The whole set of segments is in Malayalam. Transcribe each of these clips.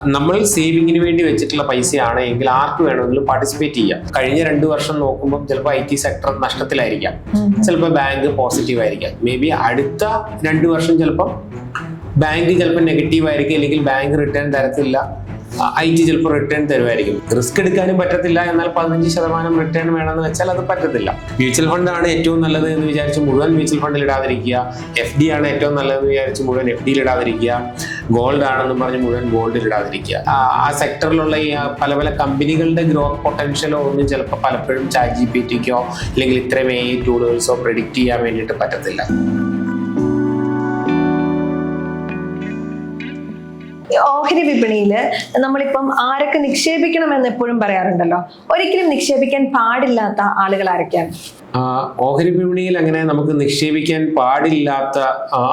നമ്മൾ സേവിങ്ങിന് വേണ്ടി വെച്ചിട്ടുള്ള പൈസയാണ് എങ്കിൽ ആർക്ക് വേണമെങ്കിലും പാർട്ടിസിപ്പേറ്റ് ചെയ്യാം. കഴിഞ്ഞ 2 വർഷം നോക്കുമ്പോൾ ചിലപ്പോൾ IT സെക്ടർ നഷ്ടത്തിലായിരിക്കാം, ചിലപ്പോൾ ബാങ്ക് പോസിറ്റീവ് ആയിരിക്കാം. മേ ബി അടുത്ത 2 വർഷം ചിലപ്പോൾ ബാങ്ക് ചിലപ്പോൾ നെഗറ്റീവ് ആയിരിക്കും, അല്ലെങ്കിൽ ബാങ്ക് റിട്ടേൺ തരത്തില്ല, IT ചിലപ്പോൾ റിട്ടേൺ തരുമായിരിക്കും. റിസ്ക് എടുക്കാനും പറ്റത്തില്ല, എന്നാൽ 15% റിട്ടേൺ വേണമെന്ന് വെച്ചാൽ അത് പറ്റത്തില്ല. മ്യൂച്വൽ ഫണ്ട് ആണ് ഏറ്റവും നല്ലത് എന്ന് വിചാരിച്ച് മുഴുവൻ മ്യൂച്വൽ ഫണ്ടിൽ ഇടാതിരിക്കുക. FD ആണ് ഏറ്റവും നല്ലതെന്ന് വിചാരിച്ച് മുഴുവൻ FD ഇടാതിരിക്കുക. ഗോൾഡ് ആണെന്ന് പറഞ്ഞ് മുഴുവൻ ഗോൾഡിൽ ഇടാതിരിക്കുക. ആ സെക്ടറിലുള്ള ഈ പല പല കമ്പനികളുടെ ഗ്രോത്ത് പൊട്ടൻഷ്യലോ ഒന്നും ചിലപ്പോൾ പലപ്പോഴും ChatGPTക്കോ അല്ലെങ്കിൽ ഇത്രയും AI ടൂളുകൾസോ പ്രെഡിക്റ്റ് ചെയ്യാൻ വേണ്ടിയിട്ട് പറ്റത്തില്ല. ഓഹരി വിപണിയിൽ നമ്മളിപ്പം ആരൊക്കെ നിക്ഷേപിക്കണമെന്ന് എപ്പോഴും പറയാറുണ്ടല്ലോ, ഒരിക്കലും നിക്ഷേപിക്കാൻ പാടില്ലാത്ത ആളുകൾ ആരൊക്കെയാണ്? ഓഹരി വിപണിയിൽ അങ്ങനെ നമുക്ക് നിക്ഷേപിക്കാൻ പാടില്ലാത്ത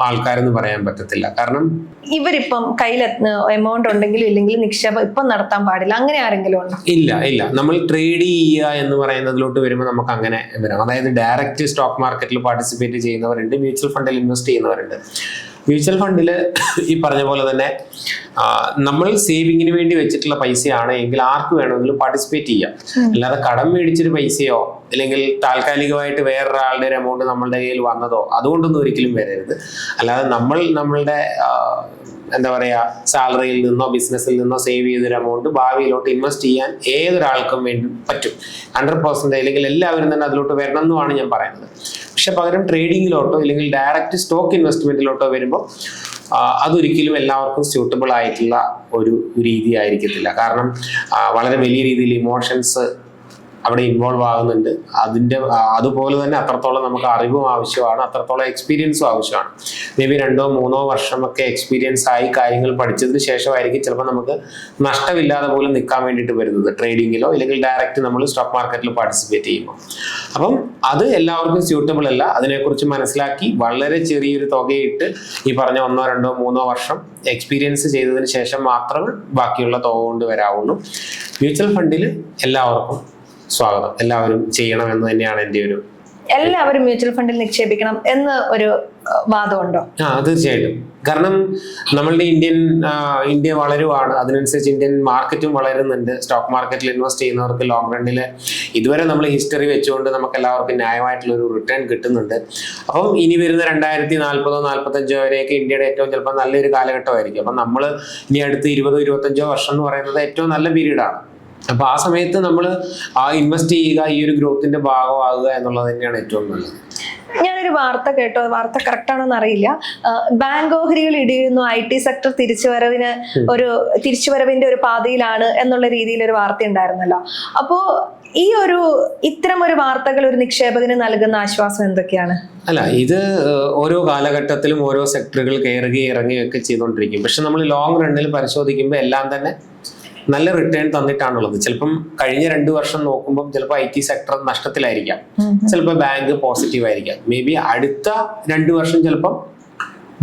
ആൾക്കാരെന്ന് പറയാൻ പറ്റത്തില്ല. കാരണം ഇവരിപ്പം കയ്യിൽ എമൗണ്ട് ഉണ്ടെങ്കിലും ഇല്ലെങ്കിലും നിക്ഷേപം ഇപ്പം നടത്താൻ പാടില്ല, അങ്ങനെ ആരെങ്കിലും ഉണ്ടോ? ഇല്ല. നമ്മൾ ട്രേഡ് ചെയ്യുക എന്ന് പറയുന്നതിലോട്ട് വരുമ്പോൾ നമുക്ക് അങ്ങനെ വരാം. അതായത് ഡയറക്റ്റ് സ്റ്റോക്ക് മാർക്കറ്റിൽ പാർട്ടിസിപ്പേറ്റ് ചെയ്യുന്നവരുണ്ട്, മ്യൂച്വൽ ഫണ്ടിൽ ഇൻവെസ്റ്റ് ചെയ്യുന്നവരുണ്ട്. മ്യൂച്വൽ ഫണ്ടിൽ ഈ പറഞ്ഞ പോലെ തന്നെ നമ്മൾ സേവിങ്ങിന് വേണ്ടി വെച്ചിട്ടുള്ള പൈസയാണ് എങ്കിൽ ആർക്ക് വേണമെങ്കിലും പാർട്ടിസിപ്പേറ്റ് ചെയ്യാം. അല്ലാതെ കടം മേടിച്ചൊരു പൈസയോ അല്ലെങ്കിൽ താൽക്കാലികമായിട്ട് വേറൊരാളുടെ ഒരു എമൗണ്ട് നമ്മളുടെ കയ്യിൽ വന്നതോ അതുകൊണ്ടൊന്നും ഒരിക്കലും വരരുത്. അല്ലാതെ നമ്മളുടെ എന്താ പറയുക, സാലറിയിൽ നിന്നോ ബിസിനസ്സിൽ നിന്നോ സേവ് ചെയ്തൊരു എമൗണ്ട് ഭാവിയിലോട്ട് ഇൻവെസ്റ്റ് ചെയ്യാൻ ഏതൊരാൾക്കും വേണ്ടി പറ്റും. 100% അല്ലെങ്കിൽ എല്ലാവരും തന്നെ അതിലോട്ട് വരണം എന്നുമാണ് ഞാൻ പറയുന്നത്. പക്ഷെ പകരം ട്രേഡിങ്ങിലോട്ടോ അല്ലെങ്കിൽ ഡയറക്റ്റ് സ്റ്റോക്ക് ഇൻവെസ്റ്റ്മെന്റിലോട്ടോ വരുമ്പോൾ അതൊരിക്കലും എല്ലാവർക്കും സ്യൂട്ടബിൾ ആയിട്ടുള്ള ഒരു രീതി ആയിരിക്കത്തില്ല. കാരണം വളരെ വലിയ രീതിയിൽ ഇമോഷൻസ് അവിടെ ഇൻവോൾവ് ആകുന്നുണ്ട്. അതുപോലെ തന്നെ അത്രത്തോളം നമുക്ക് അറിവും ആവശ്യമാണ്, അത്രത്തോളം എക്സ്പീരിയൻസും ആവശ്യമാണ്. മേ ബി 2-3 വർഷമൊക്കെ എക്സ്പീരിയൻസ് ആയി കാര്യങ്ങൾ പഠിച്ചതിന് ശേഷമായിരിക്കും ചിലപ്പോൾ നമുക്ക് നഷ്ടമില്ലാതെ പോലും നിൽക്കാൻ വേണ്ടിയിട്ട് വരുന്നത് ട്രേഡിങ്ങിലോ അല്ലെങ്കിൽ ഡയറക്റ്റ് നമ്മൾ സ്റ്റോക്ക് മാർക്കറ്റിൽ പാർട്ടിസിപ്പേറ്റ് ചെയ്യുമ്പോൾ. അപ്പം അത് എല്ലാവർക്കും സ്യൂട്ടബിൾ അല്ല. അതിനെക്കുറിച്ച് മനസ്സിലാക്കി വളരെ ചെറിയൊരു തുകയിട്ട് ഈ പറഞ്ഞ 1-2-3 വർഷം എക്സ്പീരിയൻസ് ചെയ്തതിന് ശേഷം മാത്രമേ ബാക്കിയുള്ള തുക കൊണ്ട് വരാവുള്ളൂ. മ്യൂച്വൽ ഫണ്ടിൽ എല്ലാവർക്കും സ്വാഗതം, എല്ലാവരും ചെയ്യണമെന്ന് തന്നെയാണ് എൻ്റെ ഒരു. എല്ലാവരും മ്യൂച്വൽ ഫണ്ടിൽ നിക്ഷേപിക്കണം എന്ന് ഒരു വാദമുണ്ടോ? തീർച്ചയായിട്ടും. കാരണം നമ്മളുടെ ഇന്ത്യ വളരുവാണ്, അതിനനുസരിച്ച് ഇന്ത്യൻ മാർക്കറ്റും വളരുന്നുണ്ട്. സ്റ്റോക്ക് മാർക്കറ്റിൽ ഇൻവെസ്റ്റ് ചെയ്യുന്നവർക്ക് ലോങ് റണ്ണിൽ ഇതുവരെ നമ്മൾ ഹിസ്റ്ററി വെച്ചുകൊണ്ട് നമുക്ക് എല്ലാവർക്കും ന്യായമായിട്ടുള്ളൊരു റിട്ടേൺ കിട്ടുന്നുണ്ട്. അപ്പം ഇനി വരുന്ന 2040-45 വരെയൊക്കെ ഇന്ത്യയുടെ ഏറ്റവും ചിലപ്പോൾ നല്ലൊരു കാലഘട്ടമായിരിക്കും. അപ്പം നമ്മൾ ഇനി അടുത്ത് 20-25 വർഷം എന്ന് പറയുന്നത് ഏറ്റവും നല്ല പീരീഡാണ്. അപ്പൊ ആ സമയത്ത് നമ്മൾ ഇൻവെസ്റ്റ് ചെയ്യുക, ഈ ഒരു ഗ്രോത്തിന്റെ ഭാഗമാകുക എന്നുള്ളത് തന്നെയാണ് ഏറ്റവും നല്ലത്. ഞാനൊരു വാർത്ത കേട്ടോ, വാർത്ത കറക്റ്റ് ആണോന്ന് അറിയില്ല. ബാങ്ക് ഓഹരികൾ ഇടിയുന്നു, IT സെക്ടർ തിരിച്ചുവരവിന്റെ ഒരു പാതയിലാണ് എന്നുള്ള രീതിയിൽ ഒരു വാർത്ത ഉണ്ടായിരുന്നല്ലോ. അപ്പോ ഇത്തരം ഒരു വാർത്തകൾ ഒരു നിക്ഷേപകന് നൽകുന്ന ആശ്വാസം എന്തൊക്കെയാണ്? അല്ല, ഇത് ഓരോ കാലഘട്ടത്തിലും ഓരോ സെക്ടറുകൾ കയറുകയും ഇറങ്ങുകയൊക്കെ ചെയ്തുകൊണ്ടിരിക്കും. പക്ഷെ നമ്മൾ ലോങ് റണ്ണിൽ പരിശോധിക്കുമ്പോൾ എല്ലാം തന്നെ നല്ല റിട്ടേൺ തന്നിട്ടാണുള്ളത്. ചിലപ്പം കഴിഞ്ഞ 2 വർഷം നോക്കുമ്പോൾ ചിലപ്പോൾ IT സെക്ടർ നഷ്ടത്തിലായിരിക്കാം, ചിലപ്പോൾ ബാങ്ക് പോസിറ്റീവ് ആയിരിക്കാം. മേ ബി അടുത്ത 2 വർഷം ചിലപ്പം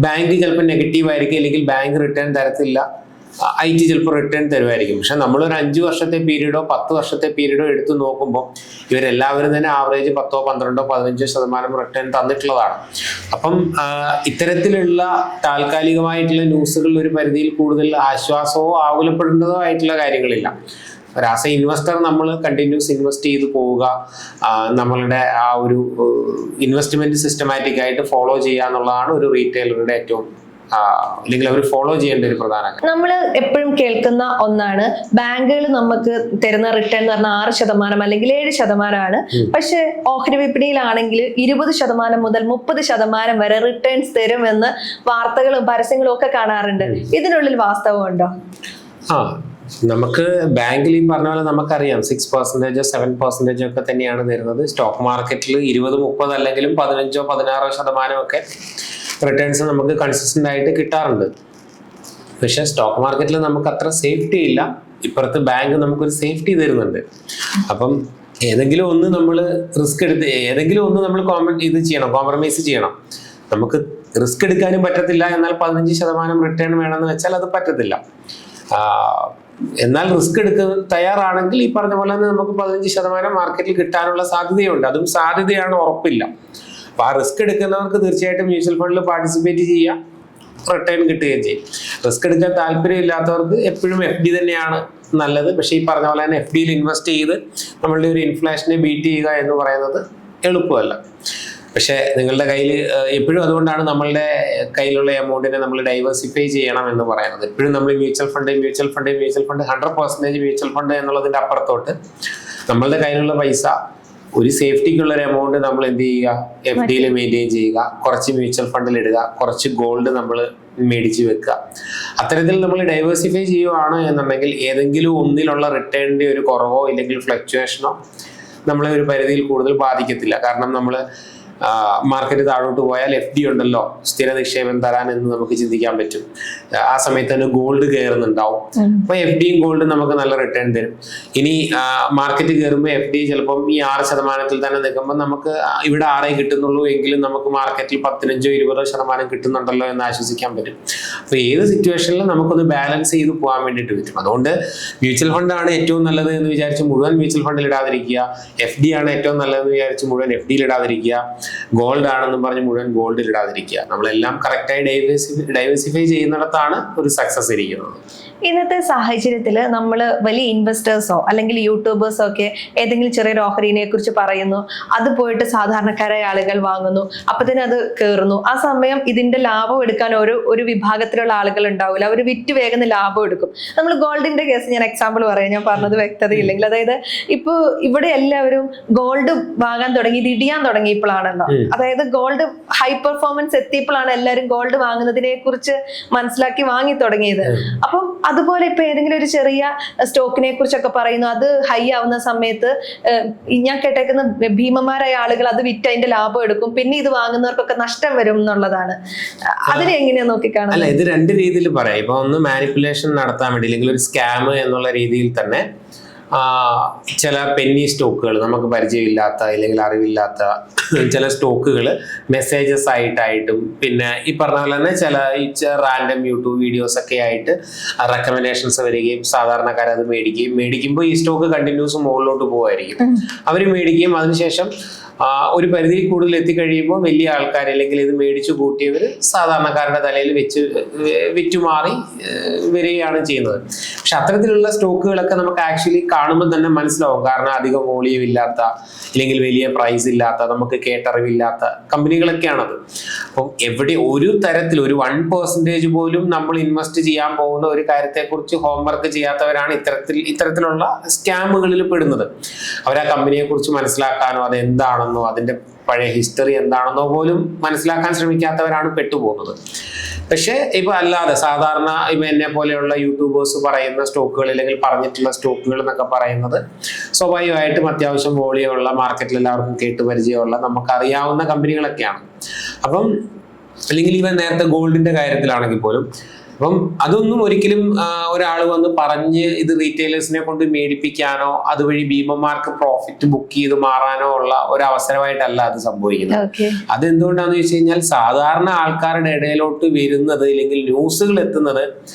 ബാങ്ക് ചിലപ്പോൾ നെഗറ്റീവ് ആയിരിക്കും, അല്ലെങ്കിൽ ബാങ്ക് റിട്ടേൺ തരത്തില്ല, IT ചിലപ്പോൾ റിട്ടേൺ തരുമായിരിക്കും. പക്ഷെ നമ്മളൊരു 5 വർഷത്തെ പീരീഡോ 10 വർഷത്തെ പീരീഡോ എടുത്ത് നോക്കുമ്പോൾ ഇവരെല്ലാവരും തന്നെ ആവറേജ് 10-15% റിട്ടേൺ തന്നിട്ടുള്ളതാണ്. അപ്പം ഇത്തരത്തിലുള്ള താൽക്കാലികമായിട്ടുള്ള ന്യൂസുകളിൽ ഒരു പരിധിയിൽ കൂടുതൽ ആശ്വാസമോ ആകുലപ്പെടേണ്ടതോ ആയിട്ടുള്ള കാര്യങ്ങളില്ല. ആസ് എ ഇൻവെസ്റ്റർ നമ്മൾ കണ്ടിന്യൂസ് ഇൻവെസ്റ്റ് ചെയ്ത് പോവുക, നമ്മളുടെ ആ ഒരു ഇൻവെസ്റ്റ്മെന്റ് സിസ്റ്റമാറ്റിക് ആയിട്ട് ഫോളോ ചെയ്യുക എന്നുള്ളതാണ് ഒരു റീറ്റെയിലറുടെ ഏറ്റവും അല്ലെങ്കിൽ അവർ ഫോളോ ചെയ്യേണ്ട ഒരു പ്രധാന കാര്യം. നമ്മൾ എപ്പോഴും കേൾക്കുന്ന ഒന്നാണ്, ബാങ്കുകൾ നമുക്ക് തരുന്ന റിട്ടേൺ എന്ന് പറഞ്ഞാൽ 6% അല്ലെങ്കിൽ 7%. പക്ഷെ ഓഹരി വിപണിയിലാണെങ്കിൽ 20% മുതൽ 30% വരെ റിട്ടേൺസ് തരുമെന്ന് വാർത്തകളും പരസ്യങ്ങളും ഒക്കെ കാണാറുണ്ട്. ഇതിനുള്ളിൽ വാസ്തവമുണ്ടോ? നമുക്ക് ബാങ്കിൽ ഈ പറഞ്ഞ പോലെ നമുക്കറിയാം 6%, 7% ഒക്കെ തന്നെയാണ് തരുന്നത്. സ്റ്റോക്ക് മാർക്കറ്റിൽ 20-30 അല്ലെങ്കിലും 15-16% ഒക്കെ റിട്ടേൺസ് നമുക്ക് കൺസിസ്റ്റന്റ് ആയിട്ട് കിട്ടാറുണ്ട്. പക്ഷെ സ്റ്റോക്ക് മാർക്കറ്റിൽ നമുക്ക് അത്ര സേഫ്റ്റി ഇല്ല. ഇപ്പുറത്ത് ബാങ്ക് നമുക്കൊരു സേഫ്റ്റി തരുന്നുണ്ട്. അപ്പം ഏതെങ്കിലും ഒന്ന് നമ്മൾ റിസ്ക് എടുത്ത് ഏതെങ്കിലും ഒന്ന് നമ്മൾ കോംപ്രമൈസ് ചെയ്യണം. നമുക്ക് റിസ്ക് എടുക്കാനും പറ്റത്തില്ല, എന്നാൽ 15% റിട്ടേൺ വേണമെന്ന് വെച്ചാൽ അത് പറ്റത്തില്ല. എന്നാൽ റിസ്ക് എടുക്കാൻ തയ്യാറാണെങ്കിൽ ഈ പറഞ്ഞ പോലെ തന്നെ നമുക്ക് 15% മാർക്കറ്റിൽ കിട്ടാനുള്ള സാധ്യതയുണ്ട്. അതും സാധ്യതയാണ്, ഉറപ്പില്ല. അപ്പൊ ആ റിസ്ക് എടുക്കുന്നവർക്ക് തീർച്ചയായിട്ടും മ്യൂച്വൽ ഫണ്ടിൽ പാർട്ടിസിപ്പേറ്റ് ചെയ്യാം. റിട്ടേൺ കിട്ടുകയും ചെയ്യും. റിസ്ക് എടുക്കാൻ താല്പര്യമില്ലാത്തവർക്ക് എപ്പോഴും FD തന്നെയാണ് നല്ലത്. പക്ഷേ ഈ പറഞ്ഞ പോലെ തന്നെ FD യിൽ ഇൻവെസ്റ്റ് ചെയ്ത് നമ്മളുടെ ഒരു ഇൻഫ്ലേഷനെ ബീറ്റ് ചെയ്യുക എന്ന് പറയുന്നത് എളുപ്പമല്ല. പക്ഷേ നിങ്ങളുടെ കയ്യിൽ എപ്പോഴും, അതുകൊണ്ടാണ് നമ്മളുടെ കയ്യിലുള്ള എമൗണ്ടിനെ നമ്മൾ ഡൈവേഴ്സിഫൈ ചെയ്യണം എന്ന് പറയുന്നത്. എപ്പോഴും നമ്മൾ മ്യൂച്വൽ ഫണ്ട് 100% മ്യൂച്വൽ ഫണ്ട് എന്നുള്ളതിൻ്റെ അപ്പുറത്തോട്ട് നമ്മളുടെ കയ്യിലുള്ള പൈസ ഒരു സേഫ്റ്റിക്കുള്ള ഒരു എമൗണ്ട് നമ്മൾ എന്ത് ചെയ്യുക, FD യിൽ മെയിൻറ്റെയിൻ ചെയ്യുക, കുറച്ച് മ്യൂച്വൽ ഫണ്ടിൽ ഇടുക, കുറച്ച് ഗോൾഡ് നമ്മൾ മേടിച്ച് വെക്കുക. അത്തരത്തിൽ നമ്മൾ ഡൈവേഴ്സിഫൈ ചെയ്യുകയാണ് എന്നുണ്ടെങ്കിൽ ഏതെങ്കിലും ഒന്നിലുള്ള റിട്ടേണിൻ്റെ ഒരു കുറവോ ഇല്ലെങ്കിൽ ഫ്ലക്ച്വേഷനോ നമ്മളെ ഒരു പരിധിയിൽ കൂടുതൽ ബാധിക്കത്തില്ല. കാരണം നമ്മൾ മാർക്കറ്റ് താഴോട്ട് പോയാൽ FD ഉണ്ടല്ലോ, സ്ഥിര നിക്ഷേപം തരാൻ എന്ന് നമുക്ക് ചിന്തിക്കാൻ പറ്റും. ആ സമയത്ത് തന്നെ ഗോൾഡ് കയറുന്നുണ്ടാവും. അപ്പൊ FDയും ഗോൾഡും നമുക്ക് നല്ല റിട്ടേൺ തരും. ഇനി മാർക്കറ്റ് കയറുമ്പോൾ FD ചിലപ്പം ഈ 6% തന്നെ നിൽക്കുമ്പോൾ നമുക്ക് ഇവിടെ 6 കിട്ടുന്നുള്ളൂ എങ്കിലും നമുക്ക് മാർക്കറ്റിൽ 15-20% കിട്ടുന്നുണ്ടല്ലോ എന്ന് ആശ്വസിക്കാൻ പറ്റും. അപ്പൊ ഏത് സിറ്റുവേഷനിലും നമുക്കൊന്ന് ബാലൻസ് ചെയ്ത് പോകാൻ വേണ്ടിയിട്ട് പറ്റും. അതുകൊണ്ട് മ്യൂച്വൽ ഫണ്ടാണ് ഏറ്റവും നല്ലത് എന്ന് വിചാരിച്ച് മുഴുവൻ മ്യൂച്വൽ ഫണ്ടിൽ ഇടാതിരിക്കുക, FD ആണ് ഏറ്റവും നല്ലതെന്ന് വിചാരിച്ച് മുഴുവൻ FD യിൽ ഇടാതിരിക്കുക, ഗോൾഡ് ആണെന്നും പറഞ്ഞ് മുഴുവൻ ഗോൾഡിൽ ഇടാതിരിക്കുക. നമ്മളെല്ലാം കറക്റ്റായി ഡൈവേഴ്സിഫൈ ചെയ്യുന്നിടത്താണ് ഒരു സക്സസ് ഇരിക്കുന്നത്. ഇന്നത്തെ സാഹചര്യത്തിൽ നമ്മൾ വലിയ ഇൻവെസ്റ്റേഴ്സോ അല്ലെങ്കിൽ യൂട്യൂബേഴ്സോ ഒക്കെ ഏതെങ്കിലും ചെറിയൊരു ഓഹരിനെ കുറിച്ച് പറയുന്നു, അത് പോയിട്ട് സാധാരണക്കാരായ ആളുകൾ വാങ്ങുന്നു, അപ്പൊ തന്നെ അത് കയറുന്നു. ആ സമയം ഇതിന്റെ ലാഭം എടുക്കാൻ ഒരു വിഭാഗത്തിലുള്ള ആളുകൾ ഉണ്ടാവില്ല, അവർ വിറ്റ് വേഗം ലാഭം എടുക്കും. നമ്മൾ ഗോൾഡിന്റെ കേസ് ഞാൻ എക്സാമ്പിൾ പറയാം, ഞാൻ പറഞ്ഞത് വ്യക്തതയില്ലെങ്കിൽ. അതായത് ഇപ്പൊ ഇവിടെ എല്ലാവരും ഗോൾഡ് വാങ്ങാൻ തുടങ്ങി, ഇത് ഇടിയാൻ തുടങ്ങിയപ്പോഴാണല്ലോ. അതായത് ഗോൾഡ് ഹൈ പെർഫോമൻസ് എത്തിയപ്പോഴാണ് എല്ലാവരും ഗോൾഡ് വാങ്ങുന്നതിനെ കുറിച്ച് മനസ്സിലാക്കി വാങ്ങി തുടങ്ങിയത്. അപ്പം അതുപോലെ ഇപ്പൊ ഏതെങ്കിലും ഒരു ചെറിയ സ്റ്റോക്കിനെ കുറിച്ചൊക്കെ പറയുന്നു, അത് ഹൈ ആവുന്ന സമയത്ത് ഞാൻ കേട്ടേക്കുന്ന ഭീമന്മാരായ ആളുകൾ അത് വിറ്റ് അതിന്റെ ലാഭം എടുക്കും, പിന്നെ ഇത് വാങ്ങുന്നവർക്കൊക്കെ നഷ്ടം വരും എന്നുള്ളതാണ്. അതിനെ എങ്ങനെയാ നോക്കിക്കാണും? അല്ല, ഇത് രണ്ട് രീതിയിൽ പറയാം. ഇപ്പൊ ഒന്ന് മാനിപ്പുലേഷൻ നടത്താൻ വേണ്ടി അല്ലെങ്കിൽ ഒരു സ്കാം എന്നുള്ള രീതിയിൽ തന്നെ ചില പെന്നി സ്റ്റോക്കുകൾ, നമുക്ക് പരിചയമില്ലാത്ത അല്ലെങ്കിൽ അറിവില്ലാത്ത ചില സ്റ്റോക്കുകൾ മെസ്സേജസ് ആയിട്ടായിട്ടും പിന്നെ ഈ പറഞ്ഞ പോലെ തന്നെ ചില റാൻഡം യൂട്യൂബ് വീഡിയോസ് ഒക്കെ ആയിട്ട് റെക്കമെൻഡേഷൻസ് വരികയും സാധാരണക്കാരത് മേടിക്കുമ്പോൾ ഈ സ്റ്റോക്ക് കണ്ടിന്യൂസ് മുകളിലോട്ട് പോകുമായിരിക്കും. അവർ മേടിക്കുകയും അതിനുശേഷം ഒരു പരിധിയിൽ കൂടുതൽ എത്തിക്കഴിയുമ്പോൾ വലിയ ആൾക്കാർ അല്ലെങ്കിൽ ഇത് മേടിച്ചു കൂട്ടിയവർ സാധാരണക്കാരുടെ തലയിൽ വിറ്റുമാറി വരികയാണ് ചെയ്യുന്നത്. പക്ഷെ അത്തരത്തിലുള്ള സ്റ്റോക്കുകളൊക്കെ നമുക്ക് ആക്ച്വലി കാണുമ്പോൾ തന്നെ മനസ്സിലാവും. കാരണം അധികം വോളിയം ഇല്ലാത്ത അല്ലെങ്കിൽ വലിയ പ്രൈസ് ഇല്ലാത്ത, നമുക്ക് കേട്ടറിവില്ലാത്ത കമ്പനികളൊക്കെയാണത്. അപ്പം ഒരു തരത്തിൽ ഒരു 1% പോലും നമ്മൾ ഇൻവെസ്റ്റ് ചെയ്യാൻ പോകുന്ന ഒരു കാര്യത്തെക്കുറിച്ച് ഹോംവർക്ക് ചെയ്യാത്തവരാണ് ഇത്തരത്തിലുള്ള സ്കാമുകളിൽ പെടുന്നത്. അവർ ആ കമ്പനിയെ കുറിച്ച് മനസ്സിലാക്കാനോ അതെന്താണോ അതിന്റെ പഴയ ഹിസ്റ്ററി എന്താണെന്നോ പോലും മനസ്സിലാക്കാൻ ശ്രമിക്കാത്തവരാണ് പെട്ടുപോകുന്നത്. പക്ഷെ ഇപ്പൊ അല്ലാതെ സാധാരണ ഇപ്പൊ എന്നെ പോലെയുള്ള യൂട്യൂബേഴ്സ് പറയുന്ന സ്റ്റോക്കുകൾ അല്ലെങ്കിൽ പറഞ്ഞിട്ടുള്ള സ്റ്റോക്കുകൾ എന്നൊക്കെ പറയുന്നത് സ്വാഭാവികമായിട്ടും അത്യാവശ്യം വോളിയമുള്ള, മാർക്കറ്റിൽ എല്ലാവർക്കും കേട്ടുപരിചയമുള്ള, നമുക്കറിയാവുന്ന കമ്പനികളൊക്കെയാണ്. അപ്പം അല്ലെങ്കിൽ ഇവൻ നേരത്തെ ഗോൾഡിന്റെ കാര്യത്തിലാണെങ്കിൽ പോലും അപ്പം അതൊന്നും ഒരിക്കലും ഒരാൾ വന്ന് പറഞ്ഞ് ഇത് റീറ്റെയിലേഴ്സിനെ കൊണ്ട് മേടിപ്പിക്കാനോ അതുവഴി ഭീമന്മാർക്ക് പ്രോഫിറ്റ് ബുക്ക് ചെയ്ത് മാറാനോ ഉള്ള ഒരു അവസരമായിട്ടല്ല അത് സംഭവിക്കുന്നത്. അതെന്തുകൊണ്ടാന്ന് ചോദിച്ചു കഴിഞ്ഞാൽ സാധാരണ ആൾക്കാരുടെ ഇടയിലോട്ട് വരുന്നത് അല്ലെങ്കിൽ ന്യൂസുകൾ എത്തുന്നത്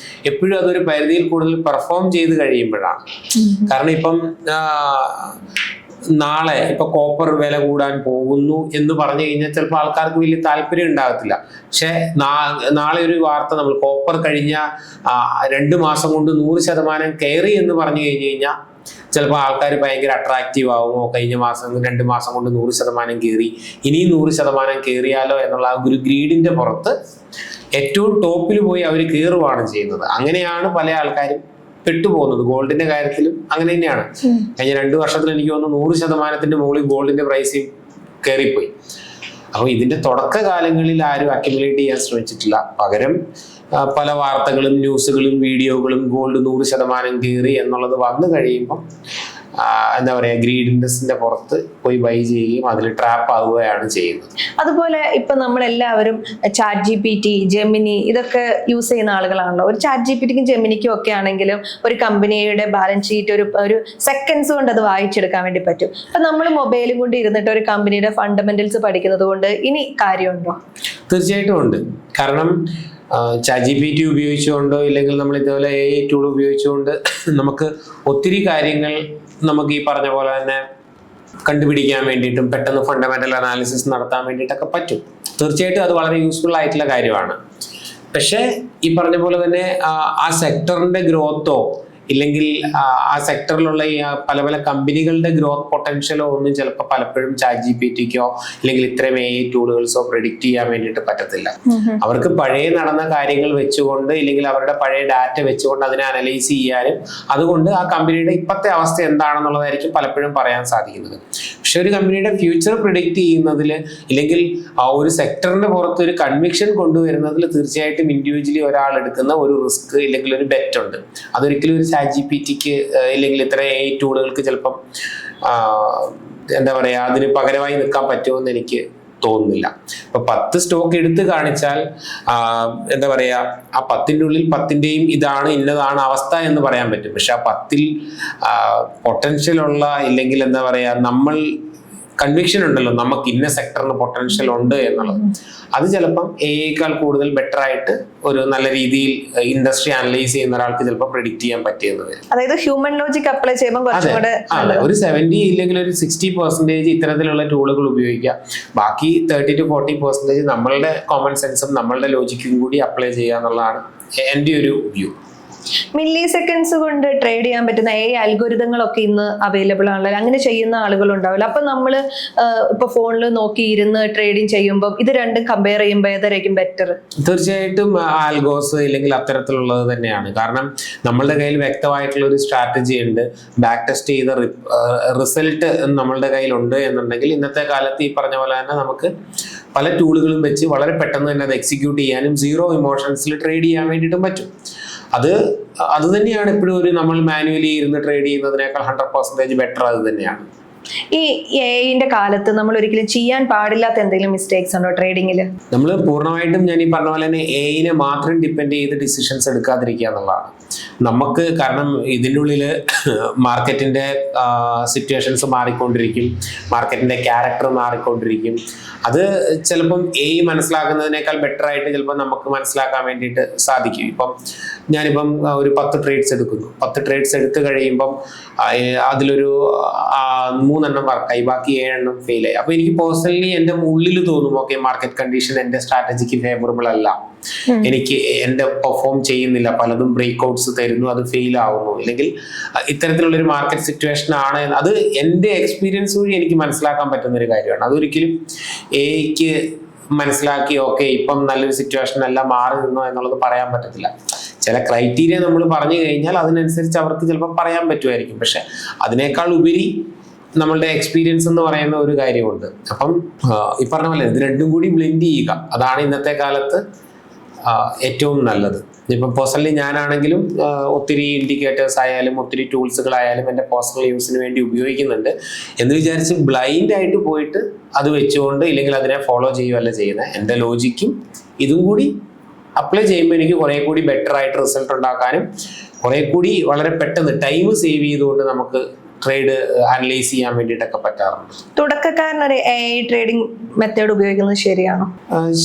എപ്പോഴും അതൊരു പരിധിയിൽ കൂടുതൽ പെർഫോം ചെയ്ത് കഴിയുമ്പോഴാണ്. കാരണം ഇപ്പം നാളെ ഇപ്പൊ കോപ്പർ വില കൂടാൻ പോകുന്നു എന്ന് പറഞ്ഞു കഴിഞ്ഞാൽ ചിലപ്പോൾ ആൾക്കാർക്ക് വലിയ താല്പര്യം ഉണ്ടാകത്തില്ല. പക്ഷെ നാളെ ഒരു വാർത്ത, നമ്മൾ കോപ്പർ കഴിഞ്ഞ 2 മാസം കൊണ്ട് 100% കയറി എന്ന് പറഞ്ഞു കഴിഞ്ഞു കഴിഞ്ഞാൽ ചിലപ്പോൾ ആൾക്കാർ ഭയങ്കര അട്രാക്റ്റീവ് ആവുമോ, കഴിഞ്ഞ മാസം 2 മാസം കൊണ്ട് 100% കയറി, ഇനിയും 100% കയറിയാലോ എന്നുള്ള ആ ഒരു ഗ്രീഡിന്റെ പുറത്ത് ഏറ്റവും ടോപ്പിൽ പോയി അവർ കയറുകയാണ് ചെയ്യുന്നത്. അങ്ങനെയാണ് പല ആൾക്കാരും പെട്ടുപോകുന്നത്. ഗോൾഡിന്റെ കാര്യത്തിലും അങ്ങനെ തന്നെയാണ്. കഴിഞ്ഞ 2 വർഷത്തിൽ എനിക്ക് തോന്നുന്നു 100% മുകളിൽ ഗോൾഡിന്റെ പ്രൈസ് കയറിപ്പോയി. അപ്പൊ ഇതിന്റെ തുടക്കകാലങ്ങളിൽ ആരും അക്യുമുലേറ്റ് ചെയ്യാൻ ശ്രമിച്ചിട്ടില്ല. പകരം പല വാർത്തകളും ന്യൂസുകളും വീഡിയോകളും ഗോൾഡ് 100% കയറി എന്നുള്ളത് വന്നു കഴിയുമ്പോൾ എന്താ പറയാ, ഗ്രീഡിന്റെ പുറത്ത് പോയി ബൈ ചെയ്യുകയും അതിൽ ട്രാപ്പ് ആവുകയാണ് ചെയ്യുന്നത്. അതുപോലെ ഇപ്പൊ നമ്മളെല്ലാവരും ചാറ്റ് GPT, ജെമിനി ഇതൊക്കെ യൂസ് ചെയ്യുന്ന ആളുകളാണല്ലോ. ഒരു ചാറ്റ് GPTക്കും ജെമിനിക്കും ഒക്കെ ആണെങ്കിലും ഒരു കമ്പനിയുടെ ബാലൻസ് ഷീറ്റ് ഒരു സെക്കൻഡ്സ് കൊണ്ട് അത് വായിച്ചെടുക്കാൻ വേണ്ടി പറ്റും. അപ്പൊ നമ്മൾ മൊബൈലും കൊണ്ട് ഇരുന്നിട്ട് ഒരു കമ്പനിയുടെ ഫണ്ടമെന്റൽസ് പഠിക്കുന്നത് കൊണ്ട് ഇനി കാര്യമുണ്ടോ? തീർച്ചയായിട്ടും ഉണ്ട്. കാരണം ചാറ്റ് GPT ഉപയോഗിച്ചുകൊണ്ടോ ഇല്ലെങ്കിൽ നമ്മൾ ഇതുപോലെ AI ടൂൾ ഉപയോഗിച്ചുകൊണ്ട് നമുക്ക് ഒത്തിരി കാര്യങ്ങൾ നമുക്ക് ഈ പറഞ്ഞ പോലെ തന്നെ കണ്ടുപിടിക്കാൻ വേണ്ടിയിട്ടും പെട്ടെന്ന് ഫണ്ടമെന്റൽ അനാലിസിസ് നടത്താൻ വേണ്ടിയിട്ടൊക്കെ പറ്റും. തീർച്ചയായിട്ടും അത് വളരെ യൂസ്ഫുൾ ആയിട്ടുള്ള കാര്യമാണ്. പക്ഷേ ഈ പറഞ്ഞ പോലെ തന്നെ ആ സെക്ടറിന്റെ ഗ്രോത്തോ ഇല്ലെങ്കിൽ ആ സെക്ടറിലുള്ള ഈ പല പല കമ്പനികളുടെ ഗ്രോത്ത് പൊട്ടൻഷ്യലോ ഒന്നും ചിലപ്പോൾ പലപ്പോഴും ChatGPTക്കോ അല്ലെങ്കിൽ ഇത്രയും AI ടൂളുകൾസോ പ്രെഡിക്റ്റ് ചെയ്യാൻ വേണ്ടിയിട്ട് പറ്റത്തില്ല. അവർക്ക് പഴയ നടന്ന കാര്യങ്ങൾ വെച്ചുകൊണ്ട് ഇല്ലെങ്കിൽ അവരുടെ പഴയ ഡാറ്റ വെച്ചുകൊണ്ട് അതിനെ അനലൈസ് ചെയ്യാനും അതുകൊണ്ട് ആ കമ്പനിയുടെ ഇപ്പോഴത്തെ അവസ്ഥ എന്താണെന്നുള്ളതായിരിക്കും പലപ്പോഴും പറയാൻ സാധിക്കുന്നത്. പക്ഷെ ഒരു കമ്പനിയുടെ ഫ്യൂച്ചർ പ്രിഡിക്റ്റ് ചെയ്യുന്നതിൽ ഇല്ലെങ്കിൽ ആ ഒരു സെക്ടറിന്റെ പുറത്ത് ഒരു കൺവിക്ഷൻ കൊണ്ടുവരുന്നതിൽ തീർച്ചയായിട്ടും ഇൻഡിവിജ്വലി ഒരാൾ എടുക്കുന്ന ഒരു റിസ്ക് ഇല്ലെങ്കിൽ ഒരു ബെറ്റ് ഉണ്ട്. അതൊരിക്കലും ഒരു ChatGPTക്ക് ഇല്ലെങ്കിൽ ഇത്ര AI ടൂളുകൾക്ക് ചിലപ്പം എന്താ പറയുക അതിന് പകരമായി നിൽക്കാൻ പറ്റുമെന്ന് എനിക്ക് തോന്നുന്നില്ല. ഇപ്പൊ 10 സ്റ്റോക്ക് എടുത്ത് കാണിച്ചാൽ എന്താ പറയാ ആ 10ന്റെ ഉള്ളിൽ 10ന്റെയും ഇതാണ് ഇന്നതാണ് അവസ്ഥ എന്ന് പറയാൻ പറ്റും. പക്ഷെ ആ 10ൽ പൊട്ടൻഷ്യൽ ഉള്ള ഇല്ലെങ്കിൽ എന്താ പറയാ നമ്മൾ കൺവിക്ഷൻ ഉണ്ടല്ലോ നമുക്ക് ഇന്ന സെക്ടറിന് പൊട്ടൻഷ്യൽ ഉണ്ട് എന്നുള്ളത്, അത് ചിലപ്പം AI കൂടുതൽ ബെറ്റർ ആയിട്ട് ഒരു നല്ല രീതിയിൽ ഇൻഡസ്ട്രി അനലൈസ് ചെയ്യുന്ന ഒരാൾക്ക് ചിലപ്പോൾ പ്രെഡിക്റ്റ് ചെയ്യാൻ പറ്റിയെന്ന് വരും. അതായത് ഹ്യൂമൻ ലോജിക് അപ്ലൈ ചെയ്യുമ്പോൾ ഒരു 70 ഇല്ലെങ്കിൽ ഒരു 60% ഇത്തരത്തിലുള്ള ടൂളുകൾ ഉപയോഗിക്കുക. ബാക്കി 30 to 40% നമ്മളുടെ കോമൺ സെൻസും നമ്മളുടെ ലോജിക്കും കൂടി അപ്ലൈ ചെയ്യുക എന്നുള്ളതാണ് എൻ്റെ ഒരു വ്യൂ. മില്ലി സെക്കൻഡ്സ് കൊണ്ട് ട്രേഡ് ചെയ്യാൻ പറ്റുന്ന AI അൽഗോരിതങ്ങളൊക്കെ ഇന്ന് അവൈലബിൾ ആണല്ലോ. അങ്ങനെ ചെയ്യുന്ന ആളുകൾ ഉണ്ടാവില്ല. അപ്പൊ നമ്മൾ ഇപ്പൊ ഫോണിൽ നോക്കി ഇരുന്ന് ട്രേഡിങ് ചെയ്യുമ്പോൾ ഇത് രണ്ടും കമ്പയർ ചെയ്യുമ്പോൾ ഏതായിരിക്കും ബെറ്റർ? തീർച്ചയായിട്ടും ആൽഗോസ് ഇല്ലെങ്കിൽ അത്തരത്തിലുള്ളത് തന്നെയാണ്. കാരണം നമ്മളുടെ കയ്യിൽ വ്യക്തമായിട്ടുള്ള ഒരു സ്ട്രാറ്റജി ഉണ്ട്, ബാക്ക് ടെസ്റ്റ് ചെയ്ത റിസൾട്ട് നമ്മളുടെ കയ്യിലുണ്ട് എന്നുണ്ടെങ്കിൽ ഇന്നത്തെ കാലത്ത് ഈ പറഞ്ഞ പോലെ തന്നെ നമുക്ക് പല ടൂളുകളും വെച്ച് വളരെ പെട്ടെന്ന് തന്നെ അത് എക്സിക്യൂട്ട് ചെയ്യാനും സീറോ ഇമോഷൻസിൽ ട്രേഡ് ചെയ്യാൻ വേണ്ടിയിട്ടും പറ്റും. അത് തന്നെയാണ് എപ്പോഴും ഒരു നമ്മൾ മാനുവലി ഇരുന്ന് ട്രേഡ് ചെയ്യുന്നതിനേക്കാൾ 100% ബെറ്റർ അത് തന്നെയാണ്. ഈ AIന്റെ കാലത്ത് നമ്മൾ ഒരിക്കലും ചെയ്യാൻ പാടില്ലാത്ത എന്തെങ്കിലും മിസ്റ്റേക്സ് ഉണ്ടോ ട്രേഡിങ്ങിൽ? നമ്മൾ പൂർണ്ണമായിട്ടും ഞാൻ ഈ പറഞ്ഞ പോലെ തന്നെ AIനെ മാത്രം ഡിപ്പെൻഡ് ചെയ്ത് ഡിസിഷൻസ് എടുക്കാതിരിക്കുക എന്നുള്ളതാണ് നമുക്ക്. കാരണം ഇതിൻ്റെ ഉള്ളിൽ മാർക്കറ്റിന്റെ സിറ്റുവേഷൻസ് മാറിക്കൊണ്ടിരിക്കും, മാർക്കറ്റിന്റെ ക്യാരക്ടർ മാറിക്കൊണ്ടിരിക്കും. അത് ചിലപ്പം AI മനസ്സിലാക്കുന്നതിനേക്കാൾ ബെറ്റർ ആയിട്ട് ചിലപ്പോൾ നമുക്ക് മനസ്സിലാക്കാൻ വേണ്ടിയിട്ട് സാധിക്കും. ഇപ്പം ഞാനിപ്പം ഒരു 10 ട്രേഡ്സ് എടുക്കുന്നു. 10 ട്രേഡ്സ് എടുത്തു കഴിയുമ്പം അതിലൊരു 3 എണ്ണം വർക്കായി, ബാക്കി 7 എണ്ണം ഫെയിൽ ആയി. അപ്പൊ എനിക്ക് പേഴ്സണലി എൻ്റെ ഉള്ളിൽ തോന്നും ഓക്കെ മാർക്കറ്റ് കണ്ടീഷൻ എൻ്റെ സ്ട്രാറ്റജിക്ക് ഫേവറബിൾ അല്ല, എനിക്ക് എൻ്റെ പെർഫോം ചെയ്യുന്നില്ല, പലതും ബ്രേക്ക്ഔട്ട്സ് തരുന്നു, അത് ഫെയിൽ ആവുന്നു, അല്ലെങ്കിൽ ഇത്തരത്തിലുള്ളൊരു മാർക്കറ്റ് സിറ്റുവേഷൻ ആണ്. അത് എൻ്റെ എക്സ്പീരിയൻസ് വഴി എനിക്ക് മനസ്സിലാക്കാൻ പറ്റുന്ന ഒരു കാര്യമാണ്. അതൊരിക്കലും AIക്ക് മനസ്സിലാക്കി ഓക്കെ ഇപ്പം നല്ലൊരു സിറ്റുവേഷൻ അല്ല മാറി നിന്നോ എന്നുള്ളത് പറയാൻ പറ്റത്തില്ല. ചില ക്രൈറ്റീരിയ നമ്മൾ പറഞ്ഞു കഴിഞ്ഞാൽ അതിനനുസരിച്ച് അവർക്ക് ചിലപ്പോൾ പറയാൻ പറ്റുമായിരിക്കും. പക്ഷെ അതിനേക്കാൾ ഉപരി നമ്മളുടെ എക്സ്പീരിയൻസ് എന്ന് പറയുന്ന ഒരു കാര്യമുണ്ട്. അപ്പം ഈ പറഞ്ഞ പോലെ ഇത് രണ്ടും കൂടി ബ്ലെൻഡ് ചെയ്യുക, അതാണ് ഇന്നത്തെ കാലത്ത് ഏറ്റവും നല്ലത്. ഇപ്പം പേഴ്സണലി ഞാനാണെങ്കിലും ഒത്തിരി ഇൻഡിക്കേറ്റേഴ്സ് ആയാലും ഒത്തിരി ടൂൾസുകളായാലും എൻ്റെ പേഴ്സണൽ യൂസിന് വേണ്ടി ഉപയോഗിക്കുന്നുണ്ട്. എന്ന് വിചാരിച്ച് ബ്ലൈൻഡ് ആയിട്ട് പോയിട്ട് അത് വെച്ചുകൊണ്ട് ഇല്ലെങ്കിൽ അതിനെ ഫോളോ ചെയ്യുകയല്ല ചെയ്യുന്നത്. എൻ്റെ ലോജിക്കും ഇതും കൂടി അപ്ലൈ ചെയ്യുമ്പോൾ എനിക്ക് കുറെ കൂടി ബെറ്റർ ആയിട്ട് റിസൾട്ട് ഉണ്ടാക്കാനും കുറെ കൂടി വളരെ പെട്ടെന്ന് ടൈം സേവ് ചെയ്തുകൊണ്ട് നമുക്ക് ട്രേഡ് അനലൈസ് ചെയ്യാൻ വേണ്ടിയിട്ടൊക്കെ പറ്റാറുണ്ട്. തുടക്കക്കാരനൊരു AI ട്രേഡിംഗ് മെത്തേഡ് ഉപയോഗിക്കുന്നത് ശരിയാണോ?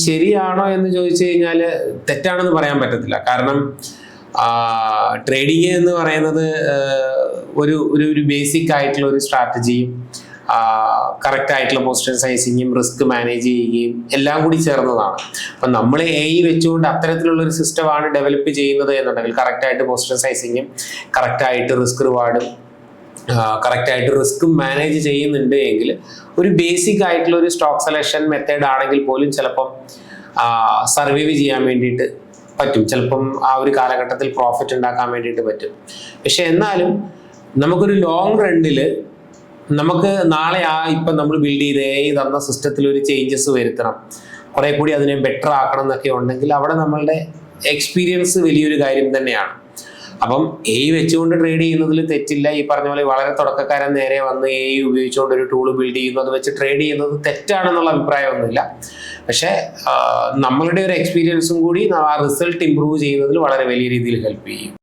ശരിയാണോ എന്ന് ചോദിച്ചു കഴിഞ്ഞാൽ തെറ്റാണെന്ന് പറയാൻ പറ്റത്തില്ല. കാരണം ട്രേഡിങ് എന്ന് പറയുന്നത് ഒരു ബേസിക് ആയിട്ടുള്ള ഒരു സ്ട്രാറ്റജിയും കറക്റ്റ് ആയിട്ടുള്ള പൊസിഷൻ സൈസിങ്ങും റിസ്ക് മാനേജ് ചെയ്യുകയും എല്ലാം കൂടി ചേർന്നതാണ്. അപ്പം നമ്മൾ AI വെച്ചുകൊണ്ട് അത്തരത്തിലുള്ള ഒരു സിസ്റ്റമാണ് ഡെവലപ്പ് ചെയ്യുന്നത് എന്നുണ്ടെങ്കിൽ കറക്റ്റായിട്ട് പൊസിഷൻ സൈസിങ്ങും കറക്റ്റായിട്ട് റിസ്ക് റിവാർഡും കറക്റ്റായിട്ട് റിസ്ക് മാനേജ് ചെയ്യുന്നുണ്ട് എങ്കിൽ ഒരു ബേസിക് ആയിട്ടുള്ള ഒരു സ്റ്റോക്ക് സെലക്ഷൻ മെത്തേഡ് ആണെങ്കിൽ പോലും ചിലപ്പം സർവൈവ് ചെയ്യാൻ വേണ്ടിയിട്ട് പറ്റും. ചിലപ്പം ആ ഒരു കാലഘട്ടത്തിൽ പ്രോഫിറ്റ് ഉണ്ടാക്കാൻ വേണ്ടിയിട്ട് പറ്റും. പക്ഷെ എന്നാലും നമുക്കൊരു ലോങ് റണ്ണിൽ നമുക്ക് നാളെ ഇപ്പം നമ്മൾ ബിൽഡ് ചെയ്ത് AI തന്ന സിസ്റ്റത്തിൽ ഒരു ചേഞ്ചസ് വരുത്തണം, കുറെ കൂടി അതിനെ ബെറ്റർ ആക്കണം എന്നൊക്കെ ഉണ്ടെങ്കിൽ അവിടെ നമ്മളുടെ എക്സ്പീരിയൻസ് വലിയൊരു കാര്യം തന്നെയാണ്. അപ്പം AI വെച്ചുകൊണ്ട് ട്രേഡ് ചെയ്യുന്നതിൽ തെറ്റില്ല. ഈ പറഞ്ഞ പോലെ വളരെ തുടക്കക്കാരൻ നേരെ വന്ന് AI ഉപയോഗിച്ചുകൊണ്ട് ഒരു ടൂൾ ബിൽഡ് ചെയ്യുന്നു, അത് വെച്ച് ട്രേഡ് ചെയ്യുന്നത് തെറ്റാണെന്നുള്ള അഭിപ്രായമൊന്നുമില്ല. പക്ഷെ നമ്മളുടെ ഒരു എക്സ്പീരിയൻസും കൂടി ആ റിസൾട്ട് ഇമ്പ്രൂവ് ചെയ്യുന്നതിൽ വളരെ വലിയ രീതിയിൽ ഹെൽപ്പ് ചെയ്യും.